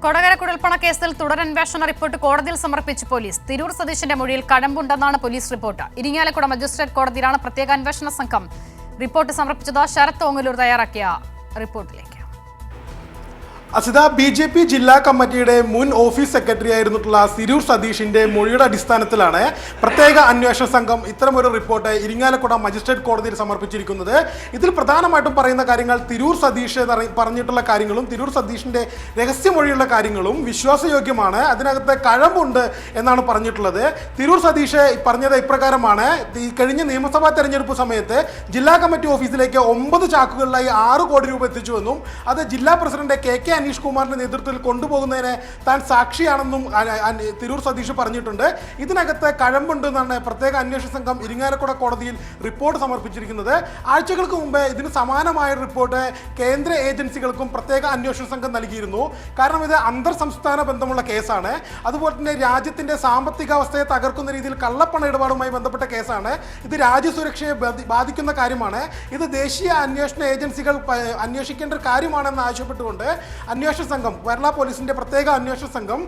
കൊടകര കുഴൽപ്പണ കേസിൽ തുടരന്വേഷണ റിപ്പോർട്ട് കോടതിയിൽ സമർപ്പിച്ച് പോലീസ്. തിരൂർ സതീശന്റെ മൊഴിയിൽ കഴമ്പുണ്ടെന്നാണ് പോലീസ് റിപ്പോർട്ട്. ഇരിങ്ങാലക്കുട മജിസ്ട്രേറ്റ് കോടതിയിലാണ് പ്രത്യേക അന്വേഷണ സംഘം റിപ്പോർട്ട് സമർപ്പിച്ചത്. ശരത് ഓങ്ങലൂർ തയ്യാറാക്കിയ റിപ്പോർട്ടിലേക്ക്. അസിത, BJP ജില്ലാ കമ്മിറ്റിയുടെ മുൻ ഓഫീസ് സെക്രട്ടറി ആയിരുന്നിട്ടുള്ള തിരൂർ സതീഷിന്റെ മൊഴിയുടെ അടിസ്ഥാനത്തിലാണ് പ്രത്യേക അന്വേഷണ സംഘം ഇത്തരമൊരു റിപ്പോർട്ട് ഇരിങ്ങാലക്കുട മജിസ്ട്രേറ്റ് കോടതിയിൽ സമർപ്പിച്ചിരിക്കുന്നത്. ഇതിൽ പ്രധാനമായിട്ടും പറയുന്ന കാര്യങ്ങൾ തിരൂർ സതീഷ് പറഞ്ഞിട്ടുള്ള കാര്യങ്ങളും തിരൂർ സതീഷിന്റെ രഹസ്യമൊഴിയുള്ള കാര്യങ്ങളും വിശ്വാസയോഗ്യമാണ്, അതിനകത്ത് കഴമ്പുണ്ട് എന്നാണ് പറഞ്ഞിട്ടുള്ളത്. തിരൂർ സതീഷ് പറഞ്ഞത് ഇപ്രകാരമാണ്: ഈ കഴിഞ്ഞ നിയമസഭാ തെരഞ്ഞെടുപ്പ് സമയത്ത് ജില്ലാ കമ്മിറ്റി ഓഫീസിലേക്ക് 9 ചാക്കുകളിലായി 6 കോടി രൂപ എത്തിച്ചുവെന്നും അത് ജില്ലാ പ്രസിഡന്റ് KK അനീഷ് കുമാറിന്റെ നേതൃത്വത്തിൽ കൊണ്ടുപോകുന്നതിന് താൻ സാക്ഷിയാണെന്നും തിരൂർ സതീഷ് പറഞ്ഞിട്ടുണ്ട്. ഇതിനകത്ത് കഴമ്പുണ്ടെന്നാണ് പ്രത്യേക അന്വേഷണ സംഘം ഇരിങ്ങാലക്കുട കോടതിയിൽ റിപ്പോർട്ട് സമർപ്പിച്ചിരിക്കുന്നത്. ആഴ്ചകൾക്ക് മുമ്പ് ഇതിന് സമാനമായ റിപ്പോർട്ട് കേന്ദ്ര ഏജൻസികൾക്കും പ്രത്യേക അന്വേഷണ സംഘം നൽകിയിരുന്നു. കാരണം ഇത് അന്തർ സംസ്ഥാന ബന്ധമുള്ള കേസാണ്. അതുപോലെ തന്നെ രാജ്യത്തിന്റെ സാമ്പത്തികാവസ്ഥയെ തകർക്കുന്ന രീതിയിൽ കള്ളപ്പണ ഇടപാടുമായി ബന്ധപ്പെട്ട കേസാണ്. ഇത് രാജ്യസുരക്ഷയെ ബാധിക്കുന്ന കാര്യമാണ്. ഇത് ദേശീയ അന്വേഷണ ഏജൻസികൾ അന്വേഷിക്കേണ്ട ഒരു കാര്യമാണെന്ന് ആവശ്യപ്പെട്ടുകൊണ്ട് അന്വേഷണ സംഘം, കേരള പോലീസിന്റെ പ്രത്യേക അന്വേഷണ സംഘം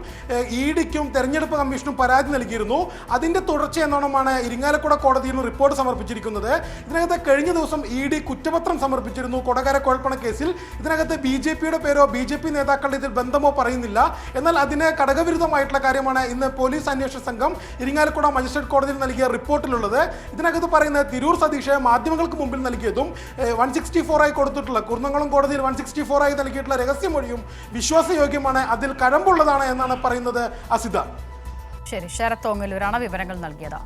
EDക്കും തെരഞ്ഞെടുപ്പ് കമ്മീഷനും പരാതി നൽകിയിരുന്നു. അതിന്റെ തുടർച്ച എന്നോണമാണ് ഇരിങ്ങാലക്കുട കോടതിയിൽ റിപ്പോർട്ട് സമർപ്പിച്ചിരിക്കുന്നത്. ഇതിനകത്ത് കഴിഞ്ഞ ദിവസം ED കുറ്റപത്രം സമർപ്പിച്ചിരുന്നു കൊടകര കുഴൽപ്പണ കേസിൽ. ഇതിനകത്ത് BJPയുടെ പേരോ BJP നേതാക്കളുടെ ഇതിൽ ബന്ധമോ പറയുന്നില്ല. എന്നാൽ അതിന് ഘടകവിരുദ്ധമായിട്ടുള്ള കാര്യമാണ് ഇന്ന് പോലീസ് അന്വേഷണ സംഘം ഇരിങ്ങാലക്കുട മജിസ്ട്രേറ്റ് കോടതിയിൽ നൽകിയ റിപ്പോർട്ടിലുള്ളത്. ഇതിനകത്ത് പറയുന്നത് തിരൂർ സതീഷ് മാധ്യമങ്ങൾക്ക് മുമ്പിൽ നൽകിയതും 164 ആയി കൊടുത്തിട്ടുള്ള കുന്നംകുളം കോടതിയിൽ 164 ആയി നൽകിയിട്ടുള്ള രഹസ്യമൊഴിയും വിശ്വാസയോഗ്യമാണ്, അതിൽ കഴമ്പുള്ളതാണ് എന്നാണ് പറയുന്നത്. അസിത, ശരി, ശരത് ഓങ്ങലൂരാണ് വിവരങ്ങൾ നൽകിയത്.